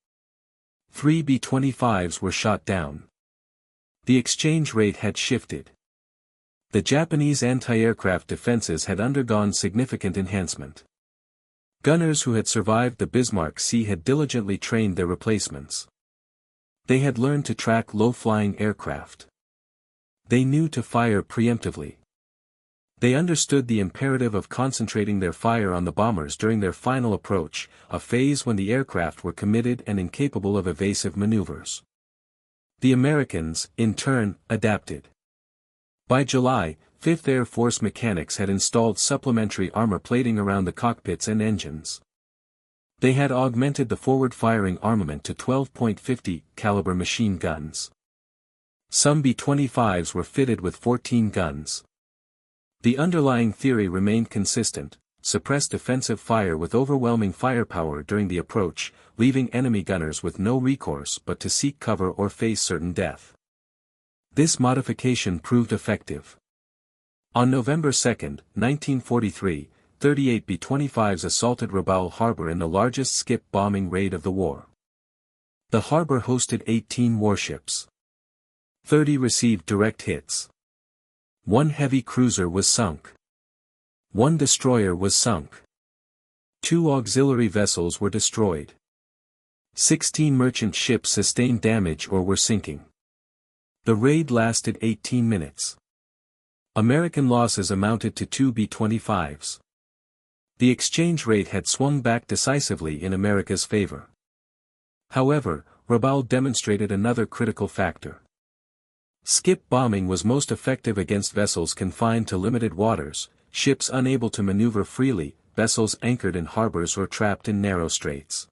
3 B-25s were shot down. The exchange rate had shifted. The Japanese anti-aircraft defenses had undergone significant enhancement. Gunners who had survived the Bismarck Sea had diligently trained their replacements. They had learned to track low-flying aircraft. They knew to fire preemptively. They understood the imperative of concentrating their fire on the bombers during their final approach, a phase when the aircraft were committed and incapable of evasive maneuvers. The Americans, in turn, adapted. By July, 5th Air Force mechanics had installed supplementary armor plating around the cockpits and engines. They had augmented the forward-firing armament to 12.50 caliber machine guns. Some B-25s were fitted with 14 guns. The underlying theory remained consistent: suppress defensive fire with overwhelming firepower during the approach, leaving enemy gunners with no recourse but to seek cover or face certain death. This modification proved effective. On November 2, 1943, 38 B-25s assaulted Rabaul Harbor in the largest skip bombing raid of the war. The harbor hosted 18 warships. 30 received direct hits. 1 heavy cruiser was sunk. 1 destroyer was sunk. 2 auxiliary vessels were destroyed. 16 merchant ships sustained damage or were sinking. The raid lasted 18 minutes. American losses amounted to 2 B-25s. The exchange rate had swung back decisively in America's favor. However, Rabaul demonstrated another critical factor. Skip bombing was most effective against vessels confined to limited waters, ships unable to maneuver freely, vessels anchored in harbors or trapped in narrow straits.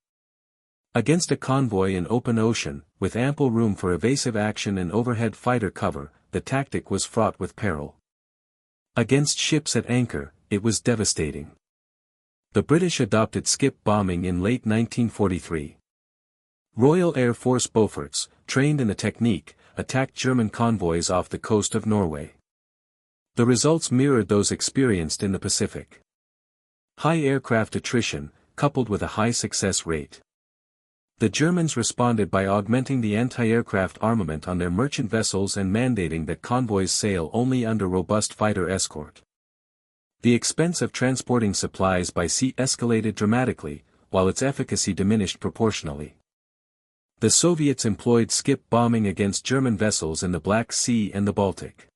Against a convoy in open ocean, with ample room for evasive action and overhead fighter cover, the tactic was fraught with peril. Against ships at anchor, it was devastating. The British adopted skip bombing in late 1943. Royal Air Force Beauforts, trained in the technique, attacked German convoys off the coast of Norway. The results mirrored those experienced in the Pacific. High aircraft attrition, coupled with a high success rate. The Germans responded by augmenting the anti-aircraft armament on their merchant vessels and mandating that convoys sail only under robust fighter escort. The expense of transporting supplies by sea escalated dramatically, while its efficacy diminished proportionally. The Soviets employed skip bombing against German vessels in the Black Sea and the Baltic.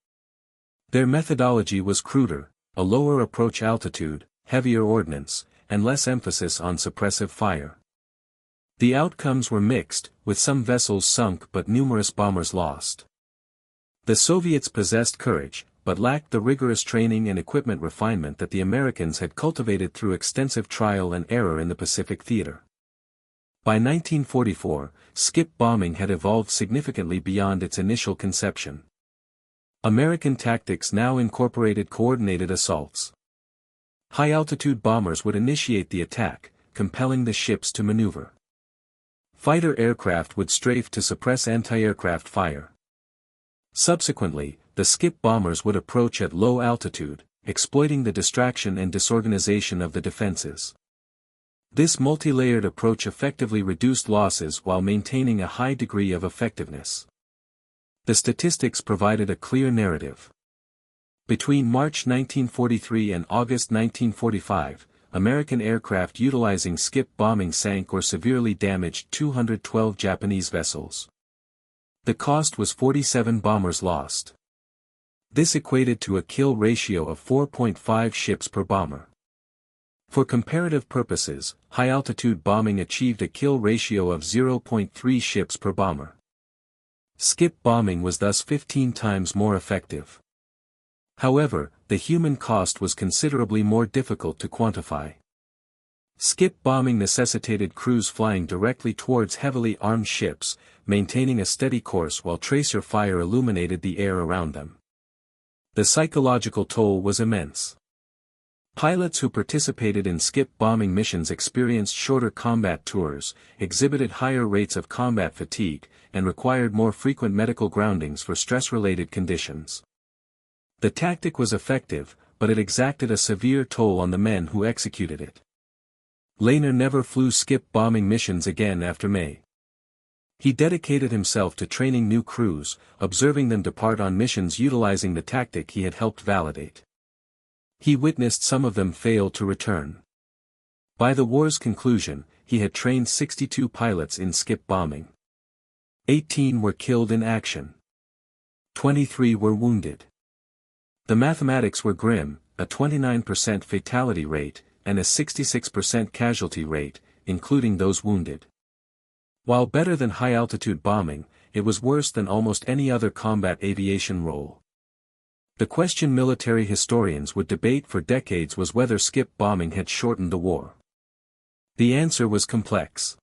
Their methodology was cruder: a lower approach altitude, heavier ordnance, and less emphasis on suppressive fire. The outcomes were mixed, with some vessels sunk but numerous bombers lost. The Soviets possessed courage, but lacked the rigorous training and equipment refinement that the Americans had cultivated through extensive trial and error in the Pacific theater. By 1944, skip bombing had evolved significantly beyond its initial conception. American tactics now incorporated coordinated assaults. High-altitude bombers would initiate the attack, compelling the ships to maneuver. Fighter aircraft would strafe to suppress anti-aircraft fire. Subsequently, the skip bombers would approach at low altitude, exploiting the distraction and disorganization of the defenses. This multi-layered approach effectively reduced losses while maintaining a high degree of effectiveness. The statistics provided a clear narrative. Between March 1943 and August 1945, American aircraft utilizing skip bombing sank or severely damaged 212 Japanese vessels. The cost was 47 bombers lost. This equated to a kill ratio of 4.5 ships per bomber. For comparative purposes, high-altitude bombing achieved a kill ratio of 0.3 ships per bomber. Skip bombing was thus 15 times more effective. However, the human cost was considerably more difficult to quantify. Skip bombing necessitated crews flying directly towards heavily armed ships, maintaining a steady course while tracer fire illuminated the air around them. The psychological toll was immense. Pilots who participated in skip bombing missions experienced shorter combat tours, exhibited higher rates of combat fatigue, and required more frequent medical groundings for stress-related conditions. The tactic was effective, but it exacted a severe toll on the men who executed it. Lehner never flew skip bombing missions again after May. He dedicated himself to training new crews, observing them depart on missions utilizing the tactic he had helped validate. He witnessed some of them fail to return. By the war's conclusion, he had trained 62 pilots in skip bombing. 18 were killed in action. 23 were wounded. The mathematics were grim: a 29% fatality rate, and a 66% casualty rate, including those wounded. While better than high-altitude bombing, it was worse than almost any other combat aviation role. The question military historians would debate for decades was whether skip bombing had shortened the war. The answer was complex.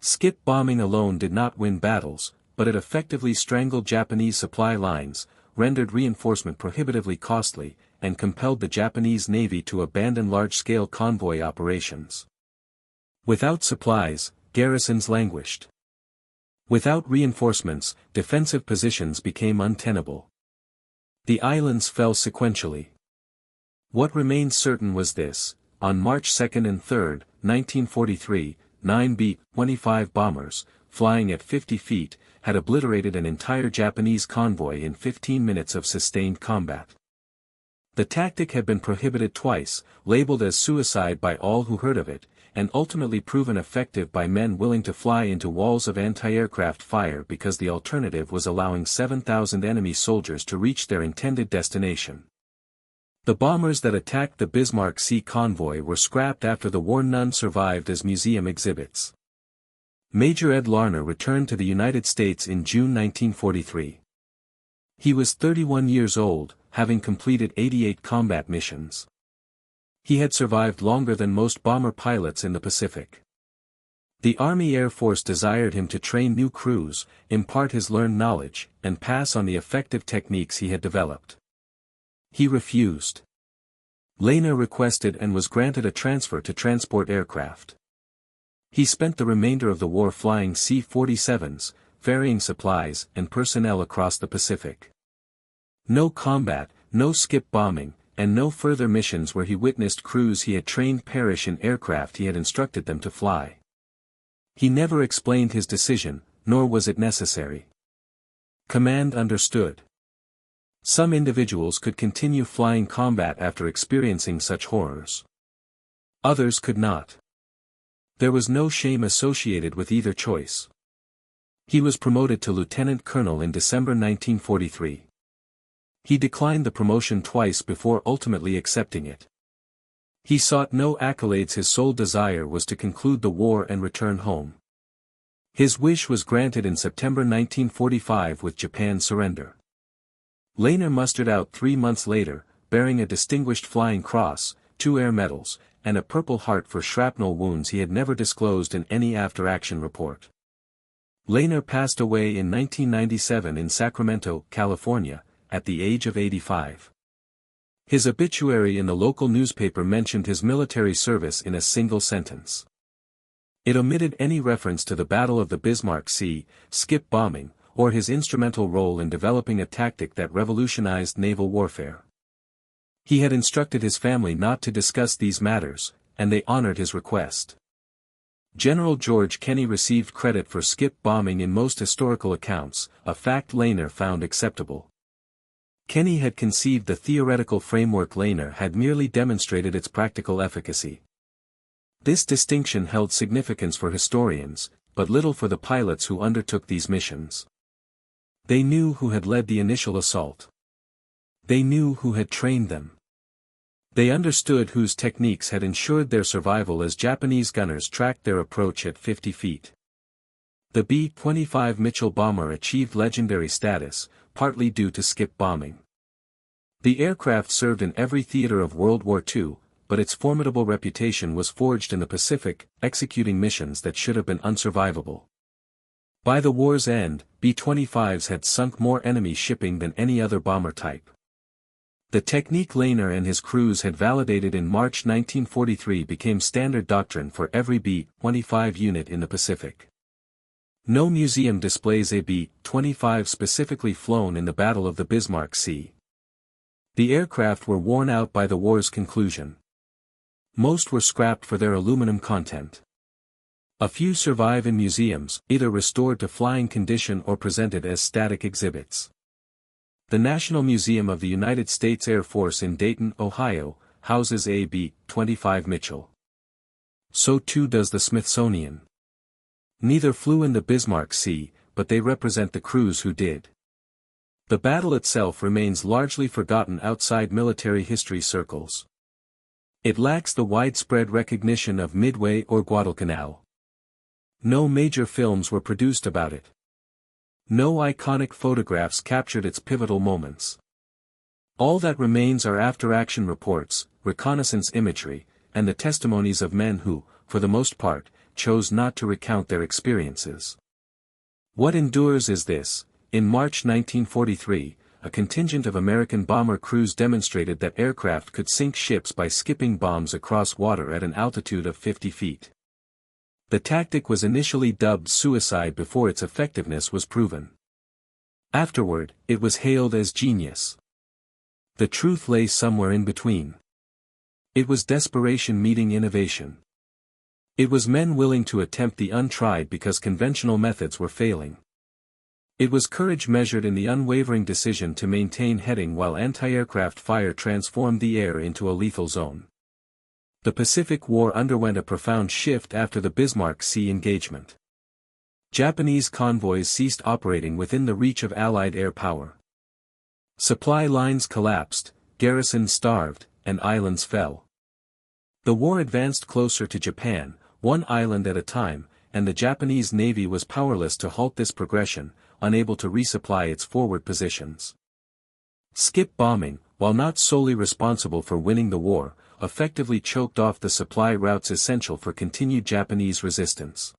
Skip bombing alone did not win battles, but it effectively strangled Japanese supply lines, rendered reinforcement prohibitively costly, and compelled the Japanese Navy to abandon large-scale convoy operations. Without supplies, garrisons languished. Without reinforcements, defensive positions became untenable. The islands fell sequentially. What remained certain was this: on March 2 and 3, 1943, 9 B-25 bombers, flying at 50 feet, had obliterated an entire Japanese convoy in 15 minutes of sustained combat. The tactic had been prohibited twice, labeled as suicide by all who heard of it, and ultimately proven effective by men willing to fly into walls of anti-aircraft fire because the alternative was allowing 7,000 enemy soldiers to reach their intended destination. The bombers that attacked the Bismarck Sea convoy were scrapped after the war. None survived as museum exhibits. Major Ed Larner returned to the United States in June 1943. He was 31 years old, having completed 88 combat missions. He had survived longer than most bomber pilots in the Pacific. The Army Air Force desired him to train new crews, impart his learned knowledge, and pass on the effective techniques he had developed. He refused. Larner requested and was granted a transfer to transport aircraft. He spent the remainder of the war flying C-47s, ferrying supplies and personnel across the Pacific. No combat, no skip bombing, and no further missions where he witnessed crews he had trained perish in aircraft he had instructed them to fly. He never explained his decision, nor was it necessary. Command understood. Some individuals could continue flying combat after experiencing such horrors. Others could not. There was no shame associated with either choice. He was promoted to lieutenant colonel in December 1943. He declined the promotion twice before ultimately accepting it. He sought no accolades. His sole desire was to conclude the war and return home. His wish was granted in September 1945 with Japan's surrender. Larner mustered out 3 months later, bearing a Distinguished Flying Cross, 2 Air Medals, and a Purple Heart for shrapnel wounds he had never disclosed in any after-action report. Larner passed away in 1997 in Sacramento, California, at the age of 85. His obituary in the local newspaper mentioned his military service in a single sentence. It omitted any reference to the Battle of the Bismarck Sea, skip bombing, or his instrumental role in developing a tactic that revolutionized naval warfare. He had instructed his family not to discuss these matters, and they honored his request. General George Kenney received credit for skip bombing in most historical accounts, a fact Larner found acceptable. Kenney had conceived the theoretical framework. Larner had merely demonstrated its practical efficacy. This distinction held significance for historians, but little for the pilots who undertook these missions. They knew who had led the initial assault. They knew who had trained them. They understood whose techniques had ensured their survival as Japanese gunners tracked their approach at 50 feet. The B-25 Mitchell bomber achieved legendary status, partly due to skip bombing. The aircraft served in every theater of World War II, but its formidable reputation was forged in the Pacific, executing missions that should have been unsurvivable. By the war's end, B-25s had sunk more enemy shipping than any other bomber type. The technique Larner and his crews had validated in March 1943 became standard doctrine for every B-25 unit in the Pacific. No museum displays a B-25 specifically flown in the Battle of the Bismarck Sea. The aircraft were worn out by the war's conclusion. Most were scrapped for their aluminum content. A few survive in museums, either restored to flying condition or presented as static exhibits. The National Museum of the United States Air Force in Dayton, Ohio, houses a B-25 Mitchell. So too does the Smithsonian. Neither flew in the Bismarck Sea, but they represent the crews who did. The battle itself remains largely forgotten outside military history circles. It lacks the widespread recognition of Midway or Guadalcanal. No major films were produced about it. No iconic photographs captured its pivotal moments. All that remains are after-action reports, reconnaissance imagery, and the testimonies of men who, for the most part, chose not to recount their experiences. What endures is this: in March 1943, a contingent of American bomber crews demonstrated that aircraft could sink ships by skipping bombs across water at an altitude of 50 feet. The tactic was initially dubbed suicide before its effectiveness was proven. Afterward, it was hailed as genius. The truth lay somewhere in between. It was desperation meeting innovation. It was men willing to attempt the untried because conventional methods were failing. It was courage measured in the unwavering decision to maintain heading while anti-aircraft fire transformed the air into a lethal zone. The Pacific War underwent a profound shift after the Bismarck Sea engagement. Japanese convoys ceased operating within the reach of Allied air power. Supply lines collapsed, garrisons starved, and islands fell. The war advanced closer to Japan, one island at a time, and the Japanese Navy was powerless to halt this progression, unable to resupply its forward positions. Skip bombing, while not solely responsible for winning the war, effectively choked off the supply routes essential for continued Japanese resistance.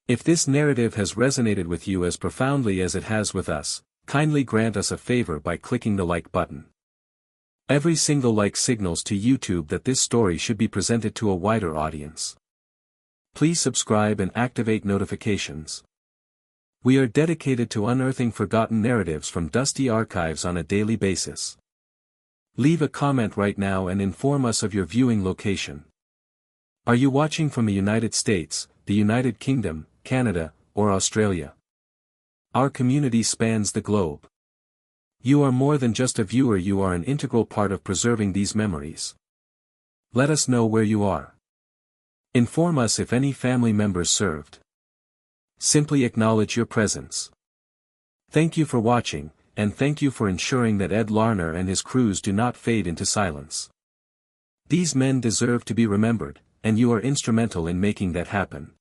If this narrative has resonated with you as profoundly as it has with us, kindly grant us a favor by clicking the like button. Every single like signals to YouTube that this story should be presented to a wider audience. Please subscribe and activate notifications. We are dedicated to unearthing forgotten narratives from dusty archives on a daily basis. Leave a comment right now and inform us of your viewing location. Are you watching from the United States, the United Kingdom, Canada, or Australia? Our community spans the globe. You are more than just a viewer, you are an integral part of preserving these memories. Let us know where you are. Inform us if any family members served. Simply acknowledge your presence. Thank you for watching, and thank you for ensuring that Ed Larner and his crews do not fade into silence. These men deserve to be remembered, and you are instrumental in making that happen.